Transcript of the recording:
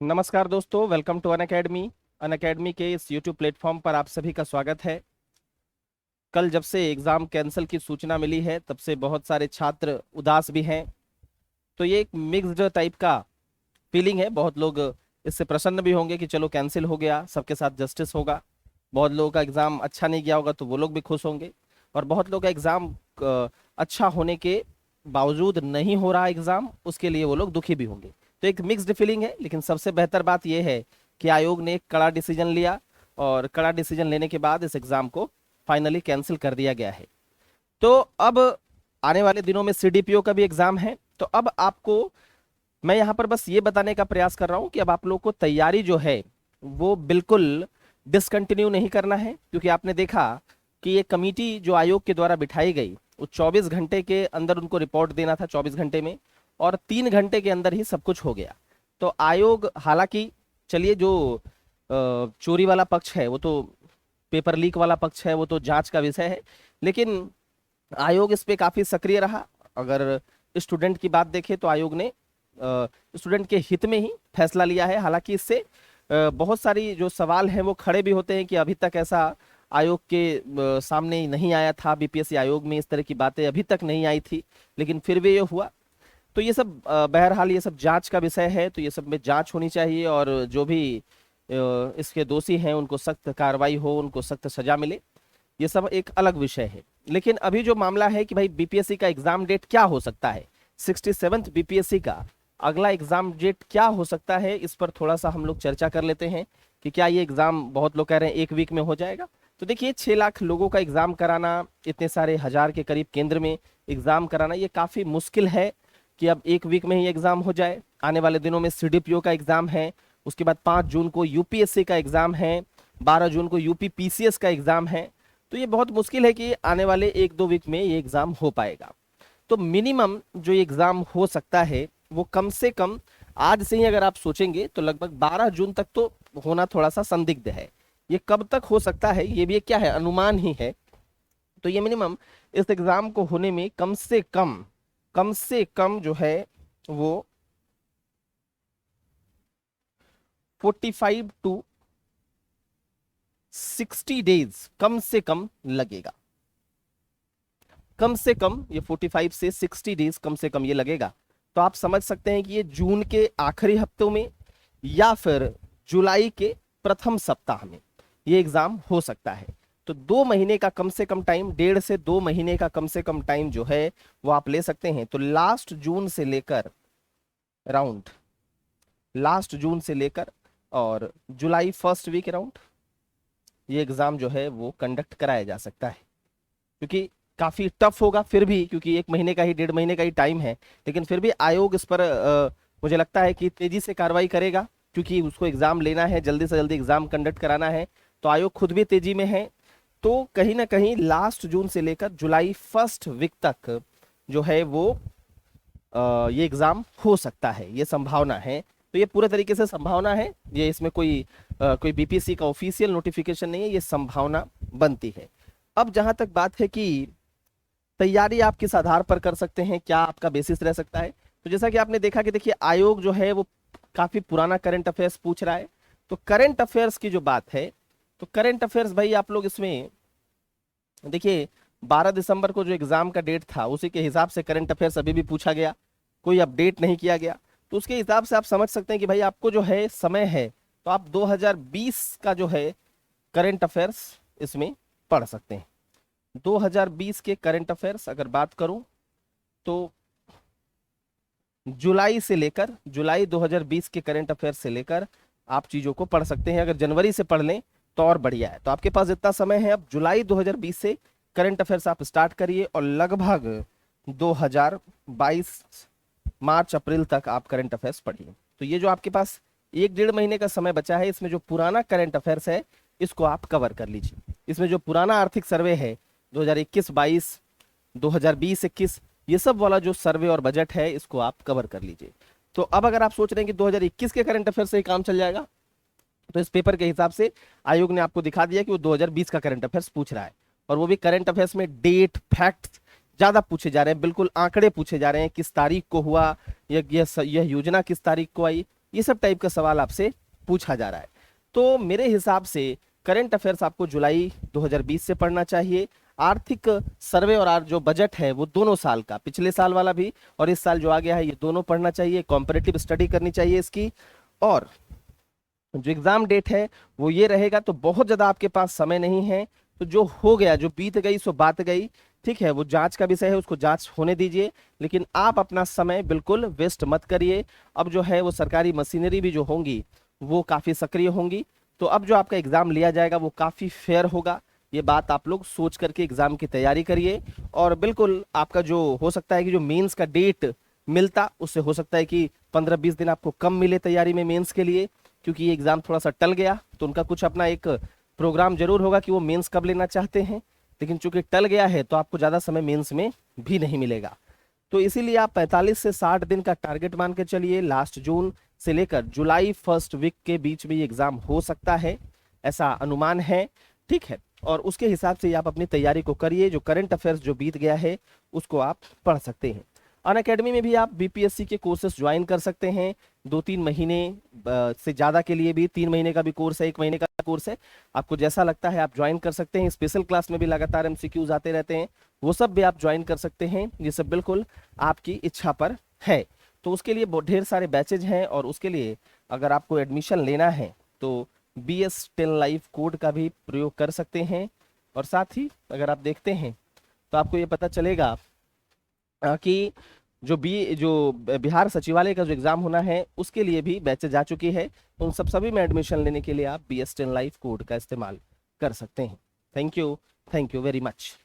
नमस्कार दोस्तों, welcome to an academy के इस यूट्यूब प्लेटफॉर्म पर आप सभी का स्वागत है। कल जब से एग्ज़ाम कैंसिल की सूचना मिली है तब से बहुत सारे छात्र उदास भी हैं। तो ये एक मिक्स्ड टाइप का फीलिंग है। बहुत लोग इससे प्रसन्न भी होंगे कि चलो कैंसिल हो गया, सबके साथ जस्टिस होगा। बहुत लोगों का एग्ज़ाम अच्छा नहीं गया होगा तो वो लोग भी खुश होंगे। और बहुत लोगों का एग्ज़ाम अच्छा होने के बावजूद नहीं हो रहा एग्ज़ाम, उसके लिए वो लोग दुखी भी होंगे। तो एक मिक्स्ड फीलिंग है, लेकिन सबसे बेहतर बात यह है कि आयोग ने एक कड़ा डिसीजन लिया और कड़ा डिसीजन लेने के बाद इस एग्ज़ाम को फाइनली कैंसिल कर दिया गया है। तो अब आने वाले दिनों में सीडीपीओ का भी एग्ज़ाम है। तो अब आपको मैं यहाँ पर बस ये बताने का प्रयास कर रहा हूँ कि अब आप लोग को तैयारी जो है वो बिल्कुल डिसकंटिन्यू नहीं करना है, क्योंकि आपने देखा कि ये कमेटी जो आयोग के द्वारा बिठाई गई वो 24 घंटे के अंदर उनको रिपोर्ट देना था, 24 घंटे में, और 3 घंटे के अंदर ही सब कुछ हो गया। तो आयोग हालांकि, चलिए, जो चोरी वाला पक्ष है वो तो, पेपर लीक वाला पक्ष है वो तो जांच का विषय है, लेकिन आयोग इस पे काफी सक्रिय रहा। अगर स्टूडेंट की बात देखें तो आयोग ने स्टूडेंट के हित में ही फैसला लिया है। हालांकि इससे बहुत सारी जो सवाल हैं वो खड़े भी होते हैं कि अभी तक ऐसा आयोग के सामने नहीं आया था, बीपीएससी आयोग में इस तरह की बातें अभी तक नहीं आई थी, लेकिन फिर भी ये हुआ। तो ये सब बहरहाल ये सब जांच का विषय है, तो ये सब में जांच होनी चाहिए और जो भी इसके दोषी हैं उनको सख्त कार्रवाई हो, उनको सख्त सजा मिले। ये सब एक अलग विषय है। लेकिन अभी जो मामला है कि भाई बीपीएससी का एग्जाम डेट क्या हो सकता है, 67th बीपीएससी का अगला एग्जाम डेट क्या हो सकता है, इस पर थोड़ा सा हम लोग चर्चा कर लेते हैं कि क्या ये एग्जाम, बहुत लोग कह रहे हैं 1 वीक में हो जाएगा। तो देखिए, 6 लाख लोगों का एग्जाम कराना, इतने सारे हजार के करीब केंद्र में एग्जाम कराना, ये काफी मुश्किल है कि अब 1 वीक में ही एग्जाम हो जाए। आने वाले दिनों में सीडीपीओ का एग्जाम है, उसके बाद 5 जून को यूपीएससी का एग्जाम है, 12 जून को यूपी पीसीएस का एग्जाम है। तो ये बहुत मुश्किल है कि आने वाले 1-2 वीक में ये एग्जाम हो पाएगा। तो मिनिमम जो ये एग्जाम हो सकता है वो कम से कम आज से ही अगर आप सोचेंगे तो लगभग 12 जून तक तो होना थोड़ा सा संदिग्ध है। ये कब तक हो सकता है ये भी एक क्या है, अनुमान ही है। तो ये मिनिमम इस एग्जाम को होने में कम से कम जो है वो 45 to 60 डेज कम से कम लगेगा। कम से कम ये 45 से 60 डेज कम से कम ये लगेगा। तो आप समझ सकते हैं कि ये जून के आखिरी हफ्तों में या फिर जुलाई के प्रथम सप्ताह में ये एग्जाम हो सकता है। तो 2 महीने का कम से कम टाइम, 1.5 से 2 महीने का कम से कम टाइम जो है वो आप ले सकते हैं। तो अराउंड लास्ट जून से लेकर और जुलाई फर्स्ट वीक अराउंड ये एग्जाम जो है वो कंडक्ट कराया जा सकता है। क्योंकि काफी टफ होगा फिर भी, क्योंकि 1 महीने का ही, 1.5 महीने का ही टाइम है, लेकिन फिर भी आयोग इस पर मुझे लगता है कि तेजी से कार्रवाई करेगा, क्योंकि उसको एग्जाम लेना है, जल्दी से जल्दी एग्जाम कंडक्ट कराना है। तो आयोग खुद भी तेजी में है। तो कहीं ना कहीं लास्ट जून से लेकर जुलाई फर्स्ट वीक तक जो है वो ये एग्जाम हो सकता है, ये संभावना है। तो ये पूरे तरीके से संभावना है, ये इसमें कोई बीपीएससी का ऑफिशियल नोटिफिकेशन नहीं है, ये संभावना बनती है। अब जहां तक बात है कि तैयारी आप किस आधार पर कर सकते हैं, क्या आपका बेसिस रह सकता है, तो जैसा कि आपने देखा कि देखिए आयोग जो है वो काफी पुराना करंट अफेयर्स पूछ रहा है। तो करंट अफेयर्स की जो बात है, तो करंट अफेयर्स भाई आप लोग इसमें देखिए, 12 दिसंबर को जो एग्जाम का डेट था उसी के हिसाब से करंट अफेयर्स अभी भी पूछा गया, कोई अपडेट नहीं किया गया। तो उसके हिसाब से आप समझ सकते हैं कि भाई आपको जो है समय है, तो आप 2020 का जो है करंट अफेयर्स इसमें पढ़ सकते हैं। 2020 के करंट अफेयर्स अगर बात करूं तो जुलाई 2020 के करंट अफेयर्स से लेकर आप चीजों को पढ़ सकते हैं। अगर जनवरी से पढ़ लें तो और बढ़िया है। तो आपके पास इतना समय है, अब जुलाई 2020 से करंट अफेयर्स आप स्टार्ट करिए और लगभग 2022 मार्च अप्रैल तक आप करंट अफेयर्स पढ़िए। तो ये जो आपके पास 1-1.5 महीने का समय बचा है, इसमें जो पुराना करंट अफेयर्स है इसको आप कवर कर लीजिए। इसमें जो पुराना आर्थिक सर्वे है 2021-22, 2020-21, ये सब वाला जो सर्वे और बजट है इसको आप कवर कर लीजिए। तो अब अगर आप सोच रहे हैं कि 2021 के करंट अफेयर से ही काम चल जाएगा, तो इस पेपर के हिसाब से आयोग ने आपको दिखा दिया कि वो 2020 का करंट अफेयर्स पूछ रहा है, और वो भी करंट अफेयर्स में डेट फैक्ट ज्यादा पूछे जा रहे हैं, बिल्कुल आंकड़े पूछे जा रहे हैं, किस तारीख को हुआ, यह योजना किस तारीख को आई, ये सब टाइप का सवाल आपसे पूछा जा रहा है। तो मेरे हिसाब से करंट अफेयर्स आपको जुलाई 2020 से पढ़ना चाहिए। आर्थिक सर्वे और जो बजट है वो दोनों साल का, पिछले साल वाला भी और इस साल जो आ गया है, ये दोनों पढ़ना चाहिए। कॉम्परेटिव स्टडी करनी चाहिए इसकी। और जो एग्जाम डेट है वो ये रहेगा, तो बहुत ज्यादा आपके पास समय नहीं है। तो जो हो गया, जो बीत गई सो बात गई, ठीक है। वो जांच का विषय है, उसको जांच होने दीजिए, लेकिन आप अपना समय बिल्कुल वेस्ट मत करिए। अब जो है वो सरकारी मशीनरी भी जो होंगी वो काफी सक्रिय होंगी, तो अब जो आपका एग्जाम लिया जाएगा वो काफी फेयर होगा। ये बात आप लोग सोच करके एग्जाम की तैयारी करिए। और बिल्कुल आपका जो हो सकता है कि जो मेंस का डेट मिलता, उससे हो सकता है कि 15-20 दिन आपको कम मिले तैयारी में मेंस के लिए, क्योंकि ये एग्जाम थोड़ा सा टल गया। तो उनका कुछ अपना एक प्रोग्राम जरूर होगा कि वो मेंस कब लेना चाहते हैं, लेकिन चूंकि टल गया है तो आपको ज्यादा समय मेंस में भी नहीं मिलेगा। तो इसीलिए आप 45 से 60 दिन का टारगेट मान के चलिए। लास्ट जून से लेकर जुलाई फर्स्ट वीक के बीच में ये एग्जाम हो सकता है, ऐसा अनुमान है, ठीक है। और उसके हिसाब से आप अपनी तैयारी को करिए। जो करंट अफेयर्स जो बीत गया है उसको आप पढ़ सकते हैं। अनअकैडमी में भी आप बीपीएससी के कोर्सेस ज्वाइन कर सकते हैं। 2-3 महीने से ज़्यादा के लिए भी, 3 महीने का भी कोर्स है, 1 महीने का कोर्स है, आपको जैसा लगता है आप ज्वाइन कर सकते हैं। स्पेशल क्लास में भी लगातार एमसीक्यूज आते रहते हैं, वो सब भी आप ज्वाइन कर सकते हैं। ये सब बिल्कुल आपकी इच्छा पर है। तो उसके लिए बहुत ढेर सारे बैचेज हैं, और उसके लिए अगर आपको एडमिशन लेना है तो BS10 लाइव कोड का भी प्रयोग कर सकते हैं। और साथ ही अगर आप देखते हैं तो आपको ये पता चलेगा कि जो बिहार सचिवालय का जो एग्जाम होना है उसके लिए भी बैचेज आ चुकी है। तो उन सभी में एडमिशन लेने के लिए आप BS10 लाइव कोड का इस्तेमाल कर सकते हैं। Thank you very much.